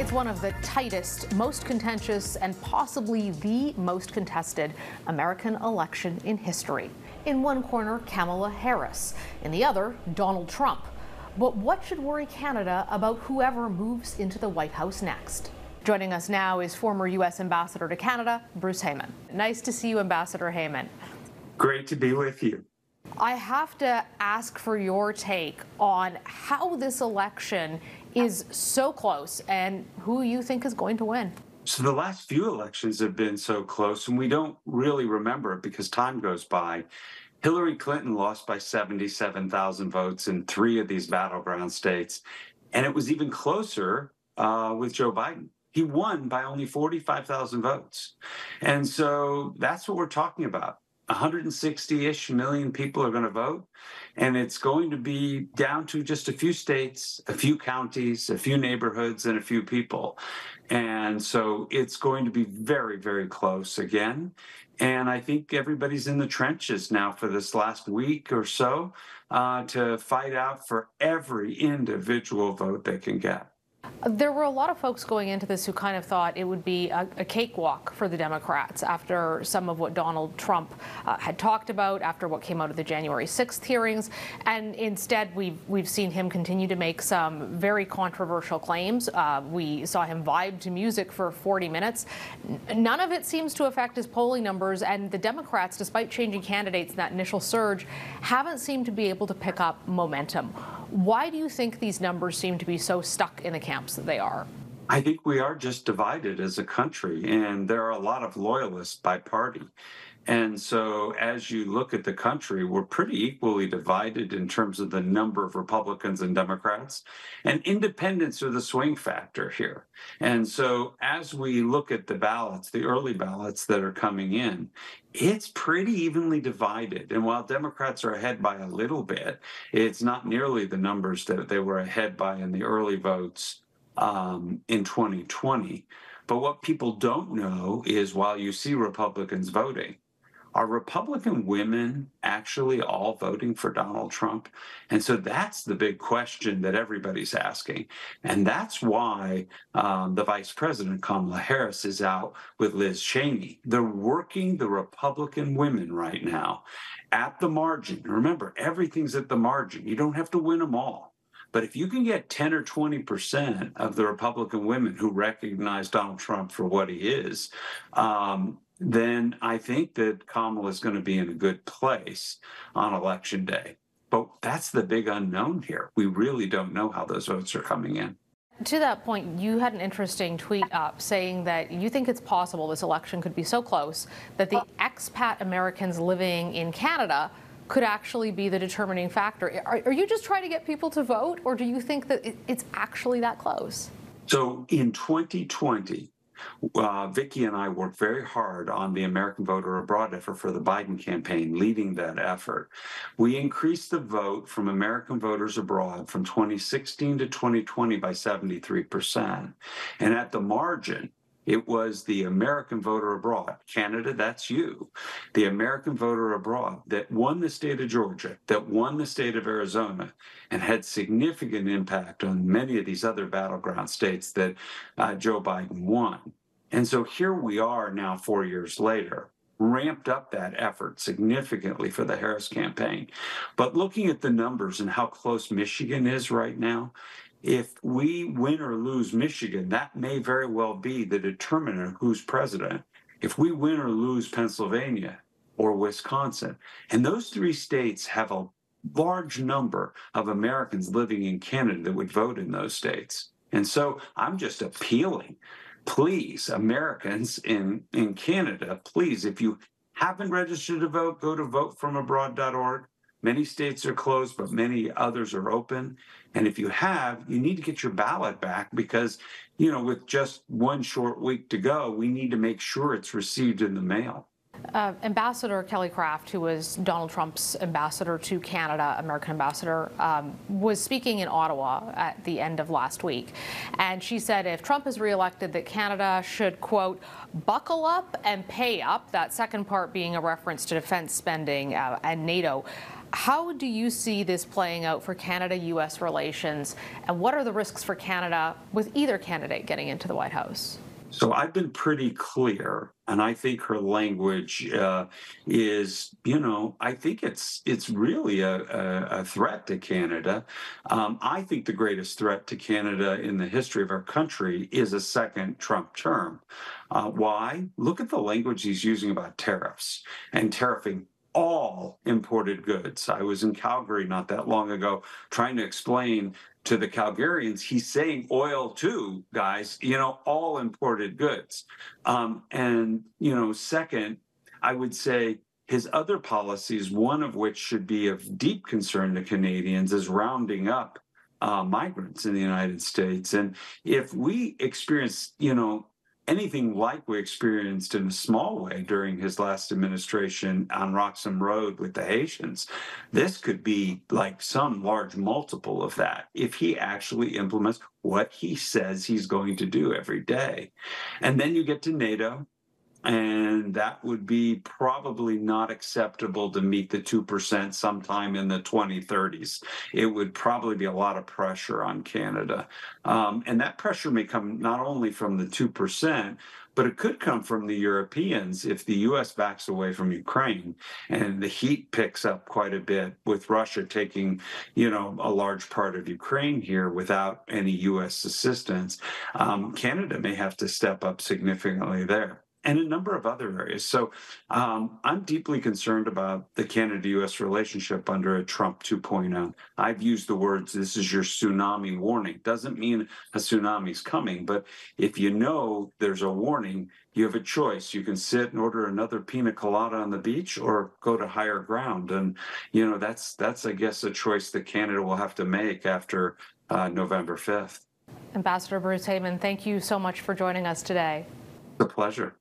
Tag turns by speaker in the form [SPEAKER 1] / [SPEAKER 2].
[SPEAKER 1] It's one of the tightest, most contentious, and possibly the most contested American election in history. In one corner, Kamala Harris. In the other, Donald Trump. But what should worry Canada about whoever moves into the White House next? Joining us now is former U.S. Ambassador to Canada, Bruce Heyman. Nice to see you, Ambassador Heyman.
[SPEAKER 2] Great to be with you.
[SPEAKER 1] I have to ask for your take on how this election is so close and who you think is going to win.
[SPEAKER 2] So the last few elections have been so close, and we don't really remember it because time goes by. Hillary Clinton lost by 77,000 votes in 3 of these battleground states, and it was even closer with Joe Biden. He won by only 45,000 votes. And so that's what we're talking about. 160-ish million people are going to vote, and it's going to be down to just a few states, a few counties, a few neighborhoods, and a few people. And so it's going to be very, very close again. And I think everybody's in the trenches now for this last week or so to fight out for every individual vote they can get.
[SPEAKER 1] There were a lot of folks going into this who kind of thought it would be a cakewalk for the Democrats after some of what Donald Trump had talked about, after what came out of the January 6th hearings. And instead, we've seen him continue to make some very controversial claims. We saw him vibe to music for 40 minutes. None of it seems to affect his polling numbers. And the Democrats, despite changing candidates in that initial surge, haven't seemed to be able to pick up momentum. Why do you think these numbers seem to be so stuck in the camps that they are?
[SPEAKER 2] I think we are just divided as a country, and there are a lot of loyalists by party. And so as you look at the country, we're pretty equally divided in terms of the number of Republicans and Democrats, and independents are the swing factor here. And so as we look at the ballots, the early ballots that are coming in, it's pretty evenly divided. And while Democrats are ahead by a little bit, it's not nearly the numbers that they were ahead by in the early votes in 2020. But what people don't know is while you see Republicans voting, are Republican women actually all voting for Donald Trump? And so that's the big question that everybody's asking. And that's why the vice president, Kamala Harris, is out with Liz Cheney. They're working the Republican women right now at the margin. Remember, everything's at the margin. You don't have to win them all. But if you can get 10 or 20% of the Republican women who recognize Donald Trump for what he is, then I think that Kamala is going to be in a good place on Election Day. But that's the big unknown here. We really don't know how those votes are coming in.
[SPEAKER 1] To that point, you had an interesting tweet up saying that you think it's possible this election could be so close that the expat Americans living in Canada could actually be the determining factor. Are you just trying to get people to vote, or do you think that it's actually that close?
[SPEAKER 2] So in 2020, Vicki and I worked very hard on the American Voter Abroad effort for the Biden campaign, leading that effort. We increased the vote from American voters abroad from 2016 to 2020 by 73%. And at the margin, it was the American voter abroad, Canada, that's you, the American voter abroad that won the state of Georgia, that won the state of Arizona, and had significant impact on many of these other battleground states that Joe Biden won. And so here we are now 4 years later, ramped up that effort significantly for the Harris campaign. But looking at the numbers and how close Michigan is right now, if we win or lose Michigan, that may very well be the determinant of who's president. If we win or lose Pennsylvania or Wisconsin, and those 3 states have a large number of Americans living in Canada that would vote in those states. And so I'm just appealing, please, Americans in Canada, please, if you haven't registered to vote, go to votefromabroad.org. Many states are closed, but many others are open. And if you have, you need to get your ballot back because, with just one short week to go, we need to make sure it's received in the mail.
[SPEAKER 1] Ambassador Kelly Craft, who was Donald Trump's ambassador to Canada, American ambassador, was speaking in Ottawa at the end of last week. And she said if Trump is reelected, that Canada should, quote, buckle up and pay up, that second part being a reference to defense spending and NATO. How do you see this playing out for Canada-U.S. relations, and what are the risks for Canada with either candidate getting into the White House?
[SPEAKER 2] So I've been pretty clear, and I think her language is, I think it's really a threat to Canada. I think the greatest threat to Canada in the history of our country is a second Trump term. Why? Look at the language he's using about tariffs and tariffing all imported goods. I was in Calgary not that long ago trying to explain to the Calgarians, he's saying oil too, guys, all imported goods. Second, I would say his other policies, one of which should be of deep concern to Canadians, is rounding up migrants in the United States. And if we experience, anything like we experienced in a small way during his last administration on Roxham Road with the Haitians, this could be like some large multiple of that if he actually implements what he says he's going to do every day. And then you get to NATO, and that would be probably not acceptable to meet the 2% sometime in the 2030s. It would probably be a lot of pressure on Canada. And that pressure may come not only from the 2%, but it could come from the Europeans if the U.S. backs away from Ukraine and the heat picks up quite a bit with Russia taking, a large part of Ukraine here without any U.S. assistance. Canada may have to step up significantly there, and a number of other areas. So I'm deeply concerned about the Canada-U.S. relationship under a Trump 2.0. I've used the words, this is your tsunami warning. Doesn't mean a tsunami's coming, but if you know there's a warning, you have a choice. You can sit and order another pina colada on the beach or go to higher ground. And, that's I guess, a choice that Canada will have to make after November 5th.
[SPEAKER 1] Ambassador Bruce Heyman, thank you so much for joining us today.
[SPEAKER 2] It's a pleasure.